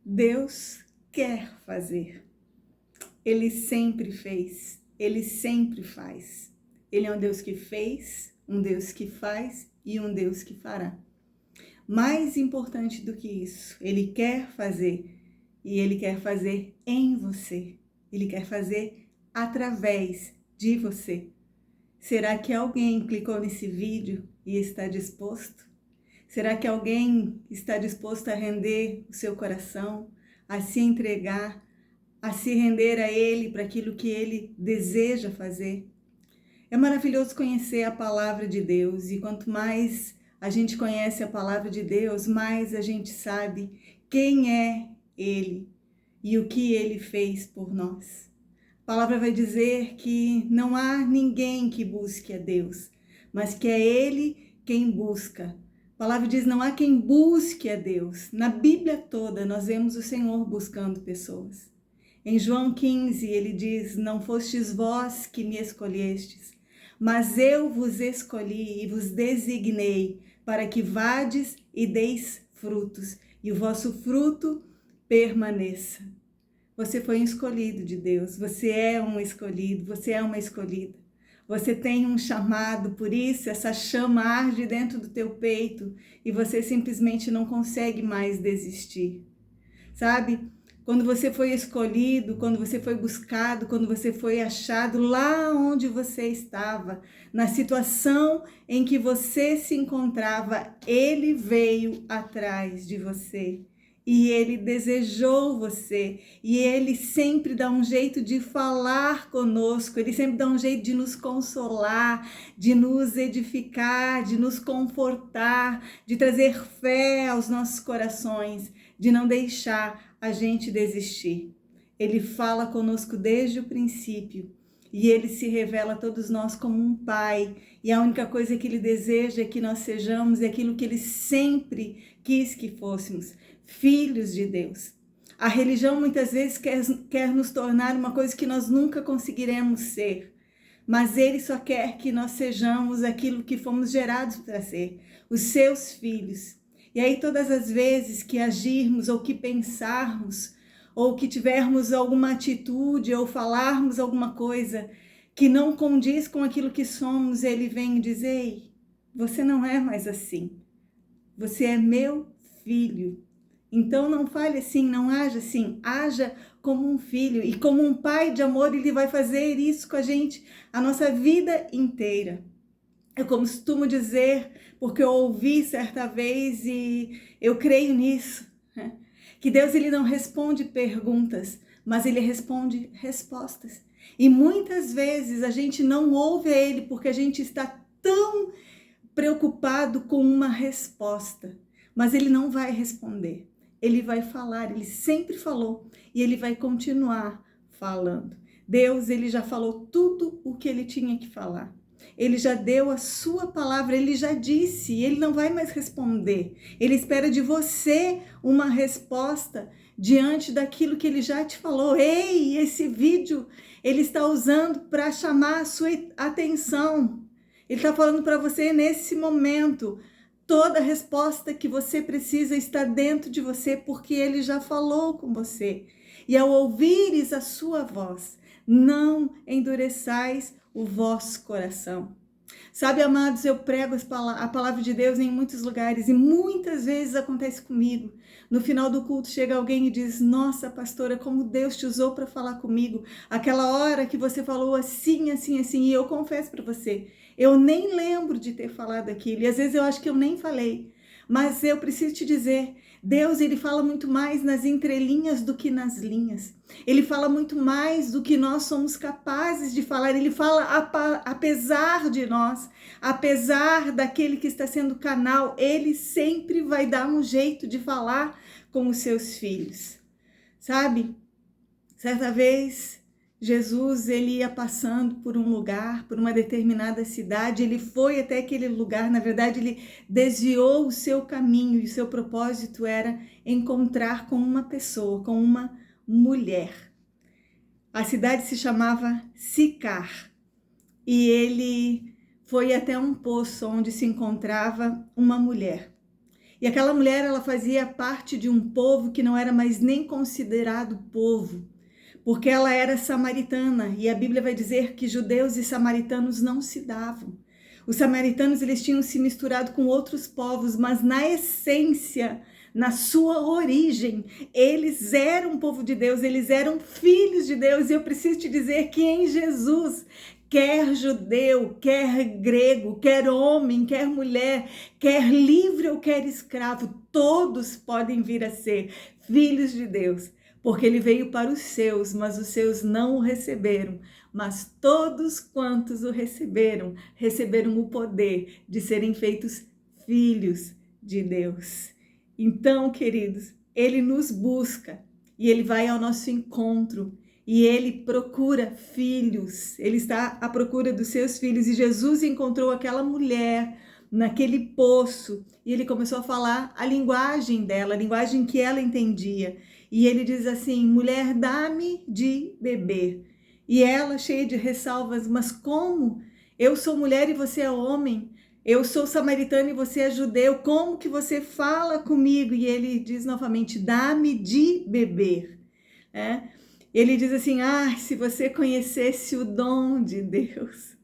Deus quer fazer. Ele sempre fez, Ele sempre faz. Ele é um Deus que fez, um Deus que faz e um Deus que fará. Mais importante do que isso, Ele quer fazer e Ele quer fazer em você. Ele quer fazer através de você. Será que alguém clicou nesse vídeo e está disposto? Será que alguém está disposto a render o seu coração, a se entregar, a se render a Ele para aquilo que Ele deseja fazer? É maravilhoso conhecer a palavra de Deus e quanto mais a gente conhece a palavra de Deus, mais a gente sabe quem é Ele e o que Ele fez por nós. A palavra vai dizer que não há ninguém que busque a Deus, mas que é Ele quem busca. A palavra diz, não há quem busque a Deus. Na Bíblia toda nós vemos o Senhor buscando pessoas. Em João 15 ele diz, não fostes vós que me escolhestes, mas eu vos escolhi e vos designei para que vades e deis frutos, e o vosso fruto permaneça. Você foi um escolhido de Deus, você é um escolhido, você é uma escolhida. Você tem um chamado, por isso essa chama arde dentro do teu peito e você simplesmente não consegue mais desistir. Sabe? Quando você foi escolhido, quando você foi buscado, quando você foi achado lá onde você estava, na situação em que você se encontrava, Ele veio atrás de você. E Ele desejou você, e Ele sempre dá um jeito de falar conosco, Ele sempre dá um jeito de nos consolar, de nos edificar, de nos confortar, de trazer fé aos nossos corações, de não deixar a gente desistir. Ele fala conosco desde o princípio, e Ele se revela a todos nós como um Pai, e a única coisa que Ele deseja é que nós sejamos aquilo que Ele sempre quis que fôssemos, filhos de Deus. A religião muitas vezes quer nos tornar uma coisa que nós nunca conseguiremos ser, mas Ele só quer que nós sejamos aquilo que fomos gerados para ser, os seus filhos. E aí todas as vezes que agirmos ou que pensarmos, ou que tivermos alguma atitude ou falarmos alguma coisa que não condiz com aquilo que somos, Ele vem dizer, ei, você não é mais assim, você é meu filho. Então não fale assim, não haja assim, haja como um filho e como um pai de amor, Ele vai fazer isso com a gente a nossa vida inteira. Eu costumo dizer, porque eu ouvi certa vez e eu creio nisso, né? Que Deus ele não responde perguntas, mas Ele responde respostas. E muitas vezes a gente não ouve a Ele porque a gente está tão preocupado com uma resposta, mas Ele não vai responder. Ele vai falar, Ele sempre falou e Ele vai continuar falando. Deus, Ele já falou tudo o que Ele tinha que falar. Ele já deu a sua palavra, Ele já disse, Ele não vai mais responder. Ele espera de você uma resposta diante daquilo que Ele já te falou. Ei, esse vídeo Ele está usando para chamar a sua atenção. Ele está falando para você nesse momento. Toda a resposta que você precisa está dentro de você, porque Ele já falou com você. E ao ouvires a sua voz, não endureçais o vosso coração. Sabe, amados, eu prego a palavra de Deus em muitos lugares e muitas vezes acontece comigo. No final do culto chega alguém e diz, nossa pastora, como Deus te usou para falar comigo. Aquela hora que você falou assim, assim, assim, e eu confesso para você, eu nem lembro de ter falado aquilo e às vezes eu acho que eu nem falei. Mas eu preciso te dizer, Deus ele fala muito mais nas entrelinhas do que nas linhas. Ele fala muito mais do que nós somos capazes de falar. Ele fala apesar de nós, apesar daquele que está sendo canal, ele sempre vai dar um jeito de falar com os seus filhos. Sabe? Certa vez, Jesus ele ia passando por um lugar, por uma determinada cidade, ele foi até aquele lugar, na verdade ele desviou o seu caminho e o seu propósito era encontrar com uma pessoa, com uma mulher. A cidade se chamava Sicar e ele foi até um poço onde se encontrava uma mulher. E aquela mulher, ela fazia parte de um povo que não era mais nem considerado povo, porque ela era samaritana, e a Bíblia vai dizer que judeus e samaritanos não se davam. Os samaritanos, eles tinham se misturado com outros povos, mas na essência, na sua origem, eles eram povo de Deus, eles eram filhos de Deus. E eu preciso te dizer que em Jesus, quer judeu, quer grego, quer homem, quer mulher, quer livre ou quer escravo, todos podem vir a ser filhos de Deus. Porque ele veio para os seus, mas os seus não o receberam. Mas todos quantos o receberam, receberam o poder de serem feitos filhos de Deus. Então, queridos, ele nos busca e ele vai ao nosso encontro e ele procura filhos. Ele está à procura dos seus filhos. E Jesus encontrou aquela mulher naquele poço e ele começou a falar a linguagem dela, a linguagem que ela entendia. E ele diz assim: mulher, dá-me de beber. E ela, cheia de ressalvas: mas como? Eu sou mulher e você é homem. Eu sou samaritano e você é judeu. Como que você fala comigo? E ele diz novamente: dá-me de beber. Ele diz assim: se você conhecesse o dom de Deus.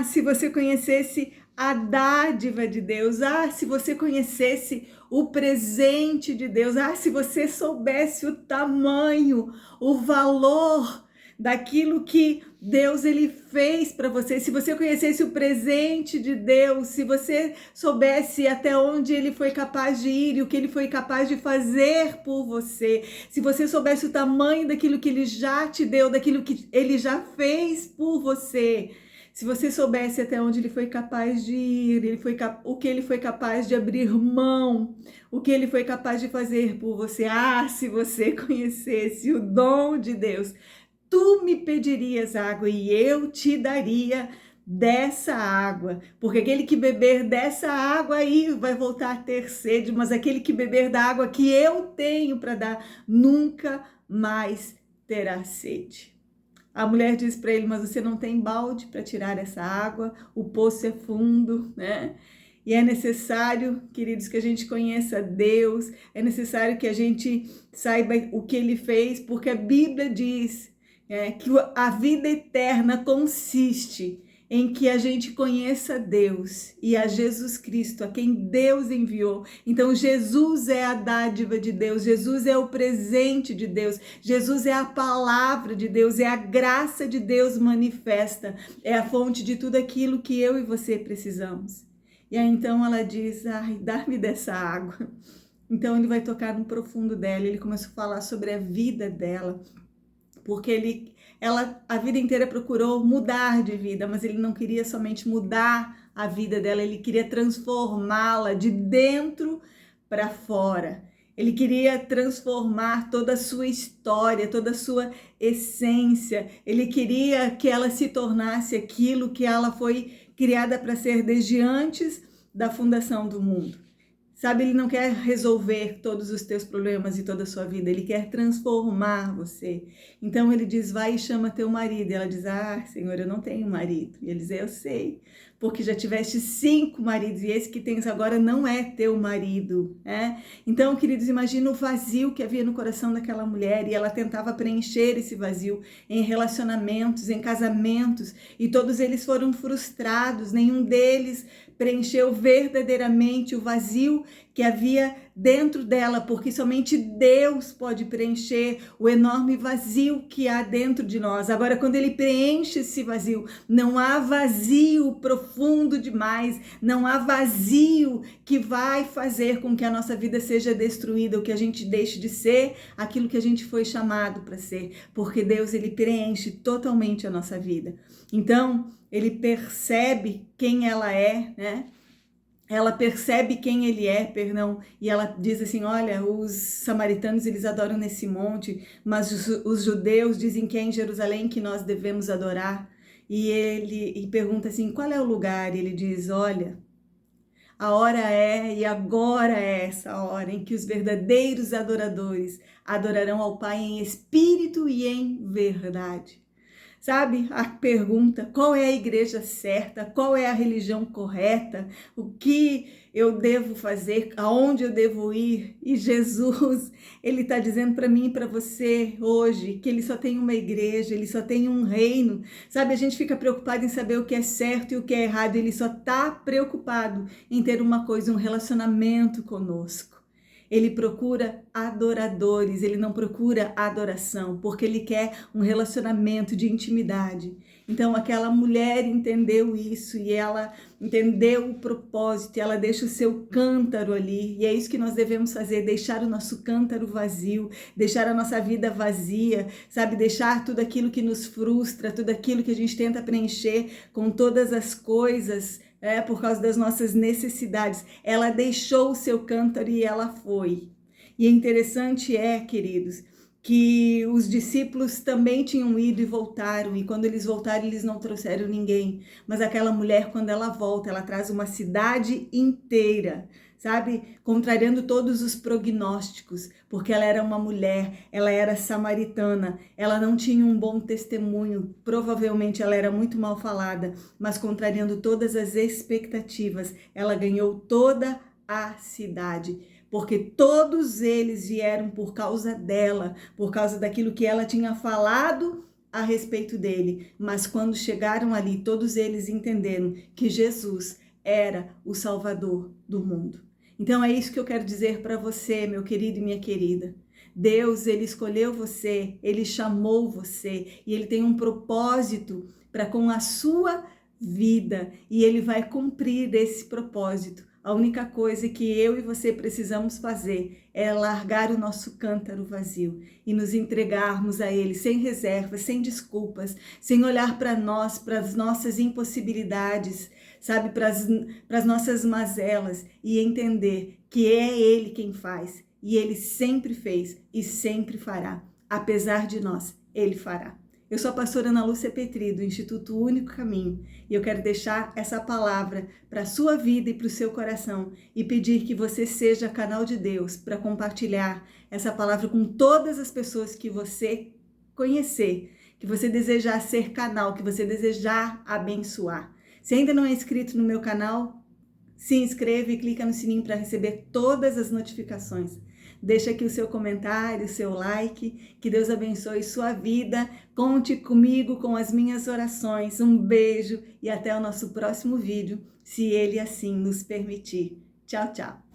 Se você conhecesse a dádiva de Deus. Se você conhecesse o presente de Deus. Se você soubesse o tamanho, o valor daquilo que Deus ele fez para você, se você conhecesse o presente de Deus, se você soubesse até onde ele foi capaz de ir e o que ele foi capaz de fazer por você, se você soubesse o tamanho daquilo que ele já te deu, daquilo que ele já fez por você, se você soubesse até onde ele foi capaz de ir, o que ele foi capaz de abrir mão, o que ele foi capaz de fazer por você. Se você conhecesse o dom de Deus, tu me pedirias água e eu te daria dessa água, porque aquele que beber dessa água aí vai voltar a ter sede, mas aquele que beber da água que eu tenho para dar nunca mais terá sede. A mulher diz para ele: mas você não tem balde para tirar essa água, o poço é fundo, né? E é necessário, queridos, que a gente conheça Deus, é necessário que a gente saiba o que ele fez, porque a Bíblia diz que a vida eterna consiste em que a gente conheça Deus e a Jesus Cristo, a quem Deus enviou. Então Jesus é a dádiva de Deus, Jesus é o presente de Deus, Jesus é a palavra de Deus, é a graça de Deus manifesta, é a fonte de tudo aquilo que eu e você precisamos. E aí então ela diz: dá-me dessa água. Então ele vai tocar no profundo dela, ele começa a falar sobre a vida dela, porque ela a vida inteira procurou mudar de vida, mas ele não queria somente mudar a vida dela, ele queria transformá-la de dentro para fora. Ele queria transformar toda a sua história, toda a sua essência. Ele queria que ela se tornasse aquilo que ela foi criada para ser desde antes da fundação do mundo. Sabe, ele não quer resolver todos os teus problemas e toda a sua vida, ele quer transformar você. Então ele diz: vai e chama teu marido. E ela diz: Senhor, eu não tenho marido. E ele diz: eu sei, porque já tiveste 5 maridos e esse que tens agora não é teu marido. Então, queridos, imagina o vazio que havia no coração daquela mulher, e ela tentava preencher esse vazio em relacionamentos, em casamentos, e todos eles foram frustrados, nenhum deles preencheu verdadeiramente o vazio que havia dentro dela, porque somente Deus pode preencher o enorme vazio que há dentro de nós. Agora, quando ele preenche esse vazio, não há vazio profundo demais, não há vazio que vai fazer com que a nossa vida seja destruída, ou que a gente deixe de ser aquilo que a gente foi chamado para ser, porque Deus, ele preenche totalmente a nossa vida. Então, ele percebe quem ela é, né? Ela percebe quem ele é, perdão, e ela diz assim: olha, os samaritanos eles adoram nesse monte, mas os judeus dizem que é em Jerusalém que nós devemos adorar. E ele pergunta assim: qual é o lugar? E ele diz: olha, a hora é e agora é essa hora em que os verdadeiros adoradores adorarão ao Pai em espírito e em verdade. Sabe, a pergunta, qual é a igreja certa, qual é a religião correta, o que eu devo fazer, aonde eu devo ir? E Jesus, ele está dizendo para mim e para você hoje que ele só tem uma igreja, ele só tem um reino. Sabe, a gente fica preocupado em saber o que é certo e o que é errado, ele só está preocupado em ter uma coisa, um relacionamento conosco. Ele procura adoradores, ele não procura adoração, porque ele quer um relacionamento de intimidade. Então aquela mulher entendeu isso e ela entendeu o propósito, e ela deixa o seu cântaro ali, e é isso que nós devemos fazer, deixar o nosso cântaro vazio, deixar a nossa vida vazia, sabe, deixar tudo aquilo que nos frustra, tudo aquilo que a gente tenta preencher com todas as coisas, por causa das nossas necessidades. Ela deixou o seu cântaro e ela foi. E interessante queridos, que os discípulos também tinham ido e voltaram, e quando eles voltaram, eles não trouxeram ninguém. Mas aquela mulher, quando ela volta, ela traz uma cidade inteira, sabe? Contrariando todos os prognósticos, porque ela era uma mulher, ela era samaritana, ela não tinha um bom testemunho, provavelmente ela era muito mal falada, mas contrariando todas as expectativas, ela ganhou toda a cidade, porque todos eles vieram por causa dela, por causa daquilo que ela tinha falado a respeito dele. Mas quando chegaram ali, todos eles entenderam que Jesus era o Salvador do mundo. Então é isso que eu quero dizer para você, meu querido e minha querida. Deus, ele escolheu você, ele chamou você e ele tem um propósito para com a sua vida e ele vai cumprir esse propósito. A única coisa que eu e você precisamos fazer é largar o nosso cântaro vazio e nos entregarmos a Ele sem reservas, sem desculpas, sem olhar para nós, para as nossas impossibilidades, sabe, para as nossas mazelas e entender que é Ele quem faz e Ele sempre fez e sempre fará. Apesar de nós, Ele fará. Eu sou a pastora Ana Lúcia Petri, do Instituto Único Caminho, e eu quero deixar essa palavra para a sua vida e para o seu coração e pedir que você seja canal de Deus para compartilhar essa palavra com todas as pessoas que você conhecer, que você desejar ser canal, que você desejar abençoar. Se ainda não é inscrito no meu canal, se inscreva e clica no sininho para receber todas as notificações. Deixa aqui o seu comentário, o seu like, que Deus abençoe sua vida, conte comigo com as minhas orações, um beijo e até o nosso próximo vídeo, se Ele assim nos permitir. Tchau, tchau!